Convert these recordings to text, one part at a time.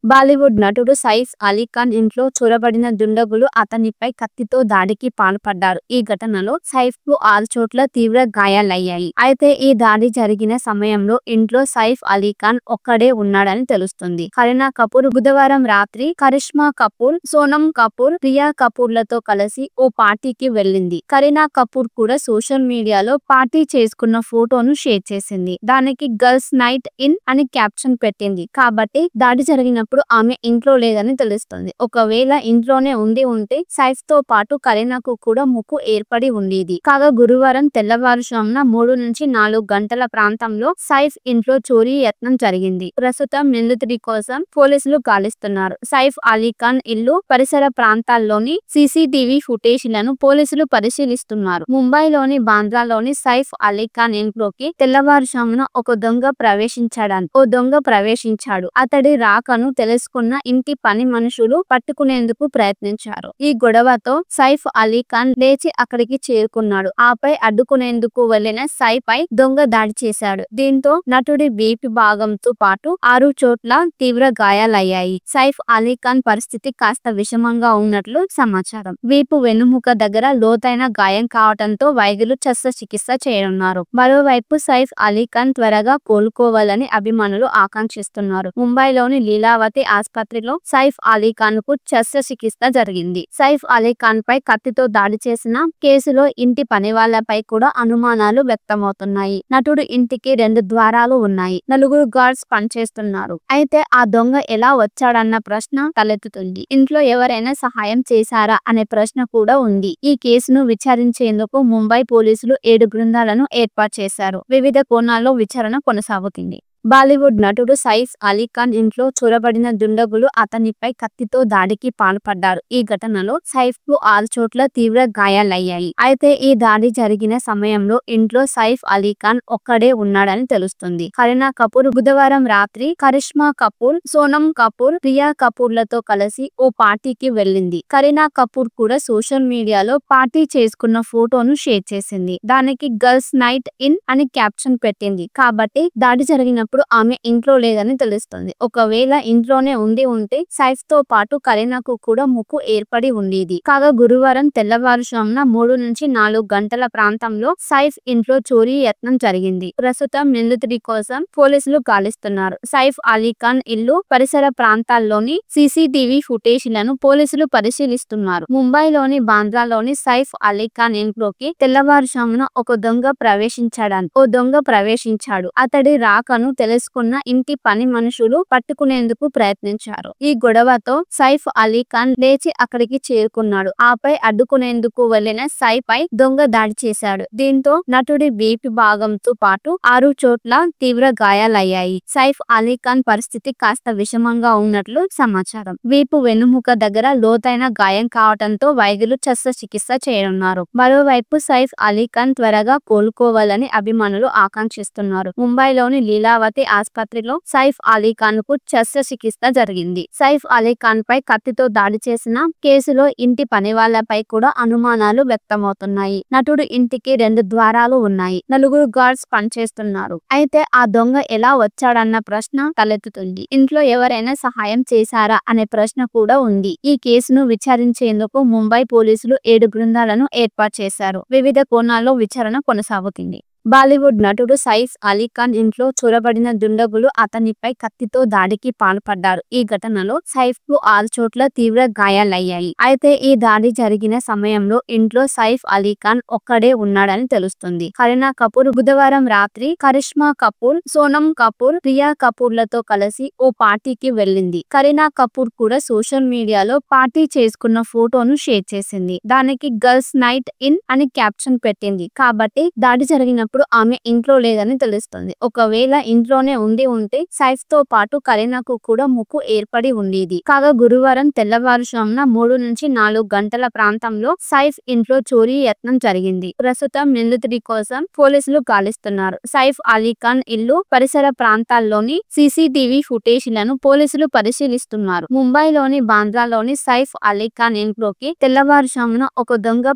బాలీవుడ్ నటుడు సైఫ్ అలీ ఖాన్ ఇంట్లో చొరబడిన దుండగులు అతనిపై కత్తితో దాడికి పాల్పడ్డారు. ఈ ఘటనలో సైఫ్ కు 6 చోట్ల తీవ్ర గాయాలయ్యాయి. అయితే ఈ దాడి జరిగిన సమయంలో ఇంట్లో సైఫ్ అలీ ఖాన్ ఒక్కడే ఉన్నాడని తెలుస్తుంది. కరీనా కపూర్ బుధవారం రాత్రి కరిష్మా కపూర్, సోనమ్ కపూర్, ప్రియా కపూర్లతో కలిసి ఓ పార్టీకి వెళ్లింది. కరీనా కపూర్ కూడా సోషల్ మీడియాలో పార్టీ చేసుకున్న ఫోటోను షేర్ చేసింది. దానికి గర్ల్స్ నైట్ ఇన్ అని క్యాప్షన్ పెట్టింది. కాబట్టి దాడి జరిగినప్పుడు ఆమె ఇంట్లో లేదని తెలుస్తుంది. ఒకవేళ ఇంట్లోనే ఉంటే సైఫ్ తో పాటు కరీనాకు కూడా ముప్పు ఏర్పడి ఉండేది. కాగా గురువారం తెల్లవారుజామున 3 నుంచి 4 గంటల ప్రాంతంలో సైఫ్ ఇంట్లో చోరీ యత్నం జరిగింది. ప్రస్తుతం నిందితుడి కోసం పోలీసులు గాలిస్తున్నారు. సైఫ్ అలీ ఖాన్ ఇల్లు, పరిసర ప్రాంతాల్లోని సీసీటీవీ ఫుటేజీలను పోలీసులు పరిశీలిస్తున్నారు. ముంబైలోని బాంద్రాలోని సైఫ్ అలీ ఖాన్ ఇంట్లోకి తెల్లవారుజామున ఓ దొంగ ప్రవేశించాడు. అతడి రాకను తెలుసుకున్న ఇంటి పని మనుషులు పట్టుకునేందుకు ప్రయత్నించారు. ఈ గొడవతో సైఫ్ అలీ ఖాన్ లేచి అక్కడికి చేరుకున్నాడు. ఆపై అడ్డుకునేందుకు వెళ్లిన సైఫ్ పై దొంగ దాడి చేశాడు. దీంతో నటుడి వీపు భాగంతో పాటు 6 చోట్ల తీవ్ర గాయాలయ్యాయి. సైఫ్ అలీ ఖాన్ పరిస్థితి కాస్త విషమంగా ఉన్నట్లు సమాచారం. వీపు వెన్నుముక దగ్గర లోతైన గాయం కావడంతో వైద్యులు శస్త్రచికిత్స చేయనున్నారు. మరోవైపు సైఫ్ అలీ ఖాన్ త్వరగా కోలుకోవాలని అభిమానులు ఆకాంక్షిస్తున్నారు. ముంబైలోని లీలావతి ఆసుపత్రిలో సైఫ్ అలీ ఖాన్ కు శస్త్రచికిత్స జరిగింది. సైఫ్ అలీ ఖాన్ పై కత్తితో దాడి చేసిన కేసులో ఇంటి పనివాళ్లపై కూడా అనుమానాలు వ్యక్తమవుతున్నాయి. నటుడు ఇంటికి 2 ద్వారాలు ఉన్నాయి. 4 గార్డ్స్ పనిచేస్తున్నారు. అయితే ఆ దొంగ ఎలా వచ్చాడన్న ప్రశ్న తలెత్తుతుంది. ఇంట్లో ఎవరైనా సహాయం చేశారా అనే ప్రశ్న కూడా ఉంది. ఈ కేసును విచారించేందుకు ముంబై పోలీసులు 7 బృందాలను ఏర్పాటు చేశారు. వివిధ కోణాల్లో విచారణ కొనసాగుతుంది. బాలీవుడ్ నటుడు సైఫ్ అలీ ఖాన్ ఇంట్లో చొరబడిన దుండగులు అతనిపై కత్తితో దాడికి పాల్పడ్డారు. ఈ ఘటనలో సైఫ్ కు 6 చోట్ల తీవ్ర గాయాలయ్యాయి. అయితే ఈ దాడి జరిగిన సమయంలో ఇంట్లో సైఫ్ అలీ ఖాన్ ఒక్కడే ఉన్నాడని తెలుస్తుంది. కరీనా కపూర్ బుధవారం రాత్రి కరిష్మా కపూర్, సోనమ్ కపూర్, ప్రియా కపూర్లతో కలిసి ఓ పార్టీకి వెళ్లింది. కరీనా కపూర్ కూడా సోషల్ మీడియాలో పార్టీ చేసుకున్న ఫోటోను షేర్ చేసింది. దానికి గర్ల్స్ నైట్ ఇన్ అని క్యాప్షన్ పెట్టింది. కాబట్టి దాడి జరిగినప్పుడు ఆమె ఇంట్లో లేదని తెలుస్తుంది. ఒకవేళ ఇంట్లోనే ఉంటే సైఫ్ తో పాటు కరీనాకు కూడా ముప్పు ఏర్పడి ఉండేది. కాగా గురువారం తెల్లవారుజామున 3 నుంచి 4 గంటల ప్రాంతంలో సైఫ్ ఇంట్లో చోరీ యత్నం జరిగింది. ప్రస్తుతం నిందితుడి కోసం పోలీసులు గాలిస్తున్నారు. సైఫ్ అలీ ఖాన్ ఇల్లు, పరిసర ప్రాంతాల్లోని సీసీటీవీ ఫుటేజీలను పోలీసులు పరిశీలిస్తున్నారు. ముంబైలోని బాంద్రాలోని సైఫ్ అలీ ఖాన్ ఇంట్లోకి తెల్లవారుజామున ఓ దొంగ ప్రవేశించాడు. అతడి రాకను తెలుసుకున్న ఇంటి పని మనుషులు పట్టుకునేందుకు ప్రయత్నించారు. ఈ గొడవతో సైఫ్ అలీ ఖాన్ లేచి అక్కడికి చేరుకున్నాడు. ఆపై అడ్డుకునేందుకు వెళ్లిన సైఫ్ పై దొంగ దాడి చేశాడు. దీంతో నటుడి వీపు భాగంతో పాటు 6 చోట్ల తీవ్ర గాయాలయ్యాయి. సైఫ్ అలీ ఖాన్ పరిస్థితి కాస్త విషమంగా ఉన్నట్లు సమాచారం. వీపు వెన్నుముక దగ్గర లోతైన గాయం కావడంతో వైద్యులు శస్త్రచికిత్స చేయనున్నారు. మరోవైపు సైఫ్ అలీ ఖాన్ త్వరగా కోలుకోవాలని అభిమానులు ఆకాంక్షిస్తున్నారు. ముంబైలోని లీలావతి ఆసుపత్రిలో సైఫ్ అలీ ఖాన్ కు శస్త్రచికిత్స జరిగింది. సైఫ్ అలీ ఖాన్ పై కత్తితో దాడి చేసిన కేసులో ఇంటి పనివాళ్లపై కూడా అనుమానాలు వ్యక్తమవుతున్నాయి. నటుడు ఇంటికి 2 ద్వారాలు ఉన్నాయి. 4 గార్డ్స్ పనిచేస్తున్నారు. అయితే ఆ దొంగ ఎలా వచ్చాడన్న ప్రశ్న తలెత్తుతుంది. ఇంట్లో ఎవరైనా సహాయం చేశారా అనే ప్రశ్న కూడా ఉంది. ఈ కేసును విచారించేందుకు ముంబై పోలీసులు 7 బృందాలను ఏర్పాటు చేశారు. వివిధ కోణాల్లో విచారణ కొనసాగుతుంది. బాలీవుడ్ నటుడు సైఫ్ అలీ ఖాన్ ఇంట్లో చొరబడిన దుండగులు అతనిపై కత్తితో దాడికి పాల్పడ్డారు. ఈ ఘటనలో సైఫ్ కు 6 చోట్ల తీవ్ర గాయాలయ్యాయి. అయితే ఈ దాడి జరిగిన సమయంలో ఇంట్లో సైఫ్ అలీ ఖాన్ ఒక్కడే ఉన్నాడని తెలుస్తుంది. కరీనా కపూర్ బుధవారం రాత్రి కరిష్మా కపూర్, సోనమ్ కపూర్, ప్రియా కపూర్లతో కలిసి ఓ పార్టీకి వెళ్లింది. కరీనా కపూర్ కూడా సోషల్ మీడియాలో పార్టీ చేసుకున్న ఫోటోను షేర్ చేసింది. దానికి గర్ల్స్ నైట్ ఇన్ అని క్యాప్షన్ పెట్టింది. కాబట్టి దాడి జరిగినప్పుడు ఆమె ఇంట్లో లేదని తెలుస్తుంది. ఒకవేళ ఇంట్లోనే ఉంటే సైఫ్ తో పాటు కరీనాకు కూడా ముప్పు ఏర్పడి ఉండేది. కాగా గురువారం తెల్లవారుజామున 3 నుంచి 4 గంటల ప్రాంతంలో సైఫ్ ఇంట్లో చోరీ యత్నం జరిగింది. ప్రస్తుతం నిందితుడి కోసం పోలీసులు గాలిస్తున్నారు. సైఫ్ అలీ ఖాన్ ఇల్లు, పరిసర ప్రాంతాల్లోని సీసీటీవీ ఫుటేజీలను పోలీసులు పరిశీలిస్తున్నారు. ముంబైలోని బాంద్రాలోని సైఫ్ అలీ ఖాన్ ఇంట్లోకి తెల్లవారుజామున ఓ దొంగ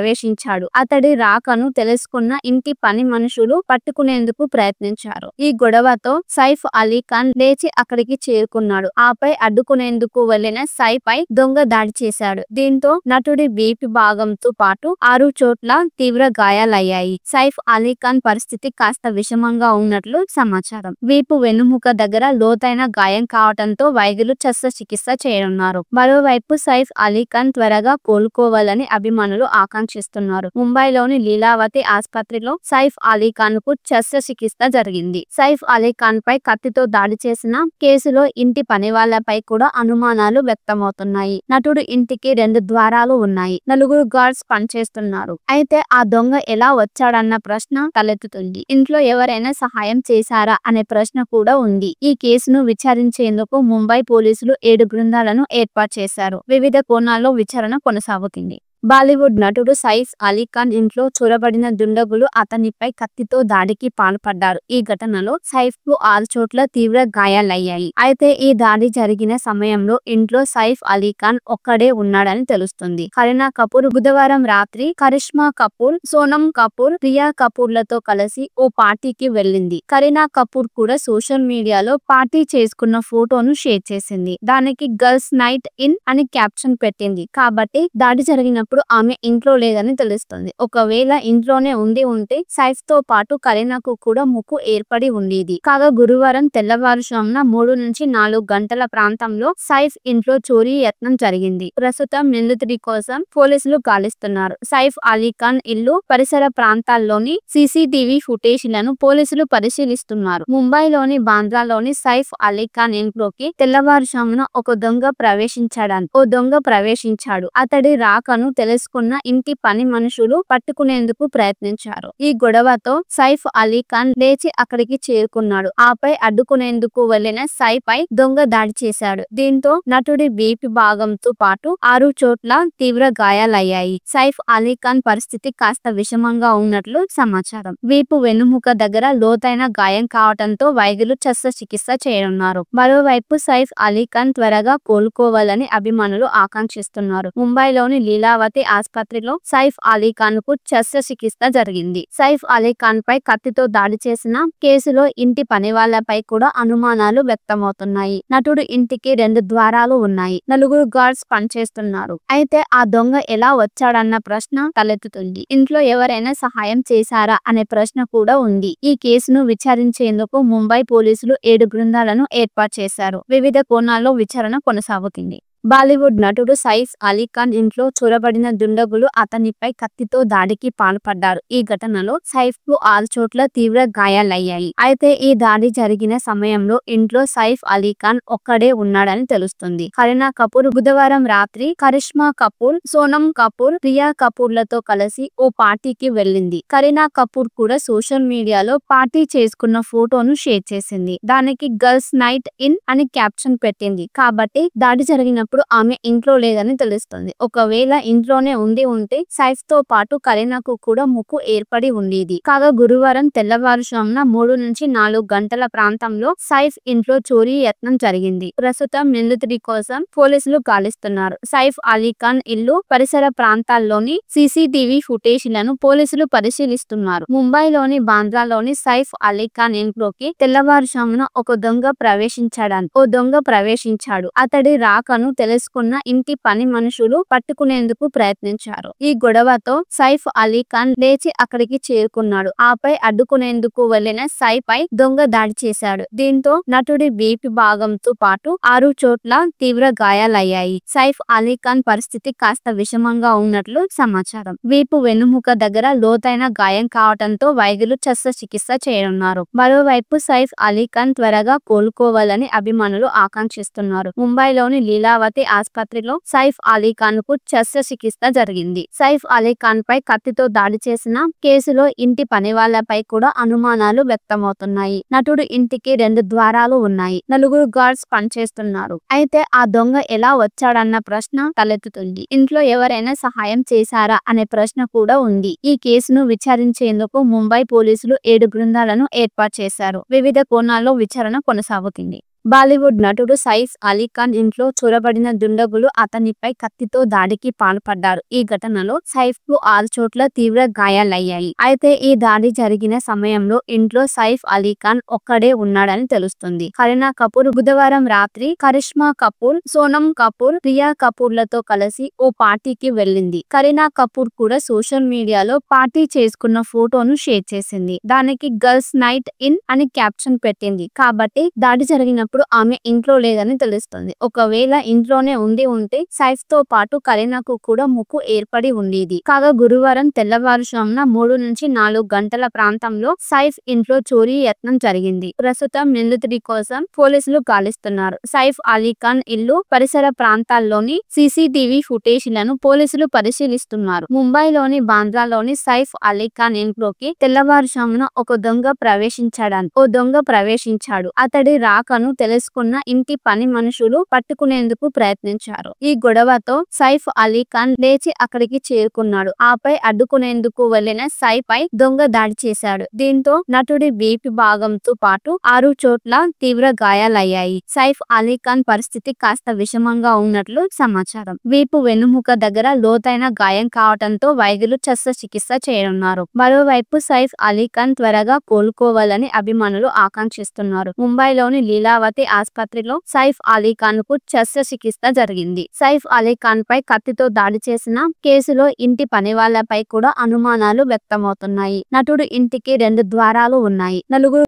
ప్రవేశించాడు. అతడి రాకను తెలుసుకున్న ఇంటి పని మనుషులు పట్టుకునేందుకు ప్రయత్నించారు. ఈ గొడవతో సైఫ్ అలీ ఖాన్ లేచి అక్కడికి చేరుకున్నాడు. ఆపై అడ్డుకునేందుకు వెళ్లిన సైఫ్ పై దొంగ దాడి చేశాడు. దీంతో నటుడి వీపు భాగంతో పాటు 6 చోట్ల తీవ్ర గాయాలయ్యాయి. సైఫ్ అలీ ఖాన్ పరిస్థితి కాస్త విషమంగా ఉన్నట్లు సమాచారం. వీపు వెన్నుముక దగ్గర లోతైన గాయం కావడంతో వైద్యులు శస్త్రచికిత్స చేయనున్నారు. మరోవైపు సైఫ్ అలీ ఖాన్ త్వరగా కోలుకోవాలని అభిమానులు ఆకాంక్షిస్తున్నారు. ముంబైలోని లీలావతి ఆసుపత్రిలో సైఫ్ అలీ ఖాన్ కు శస్త్రచికిత్స జరిగింది. సైఫ్ అలీ ఖాన్ పై కత్తితో దాడి చేసిన కేసులో ఇంటి పనివాళ్లపై కూడా అనుమానాలు వ్యక్తమవుతున్నాయి. నటుడు ఇంటికి 2 ద్వారాలు ఉన్నాయి. 4 గార్డ్స్ పనిచేస్తున్నారు. అయితే ఆ దొంగ ఎలా వచ్చాడన్న ప్రశ్న తలెత్తుతుంది. ఇంట్లో ఎవరైనా సహాయం చేశారా అనే ప్రశ్న కూడా ఉంది. ఈ కేసును విచారించేందుకు ముంబై పోలీసులు 7 బృందాలను ఏర్పాటు చేశారు. వివిధ కోణాల్లో విచారణ కొనసాగుతుంది. బాలీవుడ్ నటుడు సైఫ్ అలీ ఖాన్ ఇంట్లో చొరబడిన దుండగులు అతనిపై కత్తితో దాడికి పాల్పడ్డారు. ఈ ఘటనలో సైఫ్ కు 6 చోట్ల తీవ్ర గాయాలయ్యాయి. అయితే ఈ దాడి జరిగిన సమయంలో ఇంట్లో సైఫ్ అలీ ఖాన్ ఒక్కడే ఉన్నాడని తెలుస్తుంది. కరీనా కపూర్ బుధవారం రాత్రి కరిష్మా కపూర్, సోనం కపూర్, ప్రియా కపూర్ లతో కలిసి ఓ పార్టీకి వెళ్లింది. కరీనా కపూర్ కూడా సోషల్ మీడియాలో పార్టీ చేసుకున్న ఫోటోను షేర్ చేసింది. దానికి గర్ల్స్ నైట్ ఇన్ అని క్యాప్షన్ పెట్టింది. కాబట్టి దాడి జరిగినప్పుడు ఆమె ఇంట్లో లేదని తెలుస్తుంది. ఒకవేళ ఇంట్లోనే ఉంటే సైఫ్ తో పాటు కరీనాకు కూడా ముప్పు ఏర్పడి ఉండేది. కాగా గురువారం తెల్లవారుజామున 3 నుంచి 4 గంటల ప్రాంతంలో సైఫ్ ఇంట్లో చోరీ యత్నం జరిగింది. ప్రస్తుతం నిందితుడి కోసం పోలీసులు గాలిస్తున్నారు. సైఫ్ అలీ ఖాన్ ఇల్లు పరిసర ప్రాంతాల్లోని సీసీటీవీ ఫుటేజీలను పోలీసులు పరిశీలిస్తున్నారు. ముంబైలోని బాంద్రాలోని సైఫ్ అలీ ఖాన్ ఇంట్లోకి తెల్లవారుజామున ఓ దొంగ ప్రవేశించాడు. అతడి రాకను తెలుసుకున్న ఇంటి పని మనుషులు పట్టుకునేందుకు ప్రయత్నించారు. ఈ గొడవతో సైఫ్ అలీ ఖాన్ లేచి అక్కడికి చేరుకున్నాడు. ఆపై అడ్డుకునేందుకు వెళ్లిన సైఫ్ పై దొంగ దాడి చేశాడు. దీంతో నటుడి వీపు భాగంతో పాటు 6 చోట్ల తీవ్ర గాయాలయ్యాయి. సైఫ్ అలీ ఖాన్ పరిస్థితి కాస్త విషమంగా ఉన్నట్లు సమాచారం. వీపు వెన్నుముక దగ్గర లోతైన గాయం కావడంతో వైద్యులు శస్త్రచికిత్స చేయనున్నారు. మరోవైపు సైఫ్ అలీ ఖాన్ త్వరగా కోలుకోవాలని అభిమానులు ఆకాంక్షిస్తున్నారు. ముంబైలోని లీలావతి ఆసుపత్రిలో సైఫ్ అలీ ఖాన్ కు శస్త్రచికిత్స జరిగింది. సైఫ్ అలీ ఖాన్ పై కత్తితో దాడి చేసిన కేసులో ఇంటి పనివాళ్లపై కూడా అనుమానాలు వ్యక్తమవుతున్నాయి. నటుడు ఇంటికి 2 ద్వారాలు ఉన్నాయి. 4 గార్డ్స్ పనిచేస్తున్నారు. అయితే ఆ దొంగ ఎలా వచ్చాడన్న ప్రశ్న తలెత్తుతుంది. ఇంట్లో ఎవరైనా సహాయం చేశారా అనే ప్రశ్న కూడా ఉంది. ఈ కేసును విచారించేందుకు ముంబై పోలీసులు 7 బృందాలను ఏర్పాటు చేశారు. వివిధ కోణాల్లో విచారణ కొనసాగుతుంది. బాలీవుడ్ నటుడు సైఫ్ అలీ ఖాన్ ఇంట్లో చొరబడిన దుండగులు అతనిపై కత్తితో దాడికి పాల్పడ్డారు. ఈ ఘటనలో సైఫ్ కు 6 చోట్ల తీవ్ర గాయాలయ్యాయి. అయితే ఈ దాడి జరిగిన సమయంలో ఇంట్లో సైఫ్ అలీ ఖాన్ ఒక్కడే ఉన్నాడని తెలుస్తుంది. కరీనా కపూర్ బుధవారం రాత్రి కరిష్మా కపూర్, సోనం కపూర్, ప్రియా కపూర్ లతో కలిసి ఓ పార్టీకి వెళ్లింది. కరీనా కపూర్ కూడా సోషల్ మీడియాలో పార్టీ చేసుకున్న ఫోటోను షేర్ చేసింది. దానికి గర్ల్స్ నైట్ ఇన్ అని క్యాప్షన్ పెట్టింది. కాబట్టి దాడి జరిగినప్పుడు ఆమె ఇంట్లో లేదని తెలుస్తుంది. ఒకవేళ ఇంట్లోనే ఉంటే సైఫ్ తో పాటు కరీనాకు కూడా ముప్పు ఏర్పడి ఉండేది. కాగా గురువారం తెల్లవారుజామున 3 నుంచి 4 గంటల ప్రాంతంలో సైఫ్ ఇంట్లో చోరీ యత్నం జరిగింది. ప్రస్తుతం నిందితుడి కోసం పోలీసులు గాలిస్తున్నారు. సైఫ్ అలీ ఖాన్ ఇల్లు పరిసర ప్రాంతాల్లోని సీసీటీవీ ఫుటేజీలను పోలీసులు పరిశీలిస్తున్నారు. ముంబైలోని బాంద్రాలోని సైఫ్ అలీ ఖాన్ ఇంట్లోకి తెల్లవారుజామున ఓ దొంగ ప్రవేశించాడు. అతడి రాకను తెలుసుకున్న ఇంటి పని మనుషులు పట్టుకునేందుకు ప్రయత్నించారు. ఈ గొడవతో సైఫ్ అలీ ఖాన్ లేచి అక్కడికి చేరుకున్నాడు. ఆపై అడ్డుకునేందుకు వెళ్లిన సైఫ్ పై దొంగ దాడి చేశాడు. దీంతో నటుడి వీపు భాగంతో పాటు 6 చోట్ల తీవ్ర గాయాలయ్యాయి. సైఫ్ అలీ ఖాన్ పరిస్థితి కాస్త విషమంగా ఉన్నట్లు సమాచారం. వీపు వెన్నుముక దగ్గర లోతైన గాయం కావడంతో వైద్యులు శస్త్రచికిత్స చేయనున్నారు. మరోవైపు సైఫ్ అలీ ఖాన్ త్వరగా కోలుకోవాలని అభిమానులు ఆకాంక్షిస్తున్నారు. ముంబైలోని లీలావతి ఆసుపత్రిలో సైఫ్ అలీ ఖాన్ కు శస్త్రచికిత్స జరిగింది. సైఫ్ అలీ ఖాన్ పై కత్తితో దాడి చేసిన కేసులో ఇంటి పనివాళ్లపై కూడా అనుమానాలు వ్యక్తమవుతున్నాయి. నటుడు ఇంటికి 2 ద్వారాలు ఉన్నాయి. 4 గార్డ్స్ పనిచేస్తున్నారు. అయితే ఆ దొంగ ఎలా వచ్చాడన్న ప్రశ్న తలెత్తుతుంది. ఇంట్లో ఎవరైనా సహాయం చేశారా అనే ప్రశ్న కూడా ఉంది. ఈ కేసును విచారించేందుకు ముంబై పోలీసులు 7 బృందాలను ఏర్పాటు చేశారు. వివిధ కోణాల్లో విచారణ కొనసాగుతుంది. బాలీవుడ్ నటుడు సైఫ్ అలీ ఖాన్ ఇంట్లో చొరబడిన దుండగులు అతనిపై కత్తితో దాడికి పాల్పడ్డారు. ఈ ఘటనలో సైఫ్ కు 6 చోట్ల తీవ్ర గాయాలయ్యాయి. అయితే ఈ దాడి జరిగిన సమయంలో ఇంట్లో సైఫ్ అలీ ఖాన్ ఒక్కడే ఉన్నాడని తెలుస్తుంది. కరీనా కపూర్ బుధవారం రాత్రి కరిష్మా కపూర్, సోనమ్ కపూర్, రియా కపూర్లతో కలిసి ఓ పార్టీకి వెళ్లింది. కరీనా కపూర్ కూడా సోషల్ మీడియాలో పార్టీ చేసుకున్న ఫోటోను షేర్ చేసింది. దానికి గర్ల్స్ నైట్ ఇన్ అని క్యాప్షన్ పెట్టింది. కాబట్టి దాడి జరిగినప్పుడు ఆమె ఇంట్లో లేదని తెలుస్తుంది. ఒకవేళ ఇంట్లోనే ఉంటే సైఫ్ తో పాటు కరీనాకు కూడా ముప్పు ఏర్పడి ఉండేది. కాగా గురువారం తెల్లవారుజామున 3 నుంచి 4 గంటల ప్రాంతంలో సైఫ్ ఇంట్లో చోరీ యత్నం జరిగింది. ప్రస్తుతం నిందితుడి కోసం పోలీసులు గాలిస్తున్నారు. సైఫ్ అలీ ఖాన్ ఇల్లు పరిసర ప్రాంతాల్లోని సీసీటీవీ ఫుటేజీలను పోలీసులు పరిశీలిస్తున్నారు. ముంబైలోని బాంద్రాలోని సైఫ్ అలీ ఖాన్ ఇంట్లోకి తెల్లవారుజామున ఓ దొంగ ప్రవేశించాడు. అతడి రాకను తెలుసుకున్న ఇంటి పని మనుషులు పట్టుకునేందుకు ప్రయత్నించారు. ఈ గొడవతో సైఫ్ అలీ ఖాన్ లేచి అక్కడికి చేరుకున్నాడు. ఆపై అడ్డుకునేందుకు వెళ్లిన సైఫ్ పై దొంగ దాడి చేశాడు. దీంతో నటుడి వీపు భాగంతో పాటు 6 చోట్ల తీవ్ర గాయాలయ్యాయి. సైఫ్ అలీ ఖాన్ పరిస్థితి కాస్త విషమంగా ఉన్నట్లు సమాచారం. వీపు వెన్నుముక దగ్గర లోతైన గాయం కావడంతో వైద్యులు శస్త్రచికిత్స చేయనున్నారు. మరోవైపు సైఫ్ అలీ ఖాన్ త్వరగా కోలుకోవాలని అభిమానులు ఆకాంక్షిస్తున్నారు. ముంబైలోని లీలావతి ఆసుపత్రిలో సైఫ్ అలీ ఖాన్ కు శస్త్రచికిత్స జరిగింది. సైఫ్ అలీ ఖాన్ పై కత్తితో దాడి చేసిన కేసులో ఇంటి పనివాళ్లపై కూడా అనుమానాలు వ్యక్తమవుతున్నాయి. నటుడు ఇంటికి 2 ద్వారాలు ఉన్నాయి. నలుగురు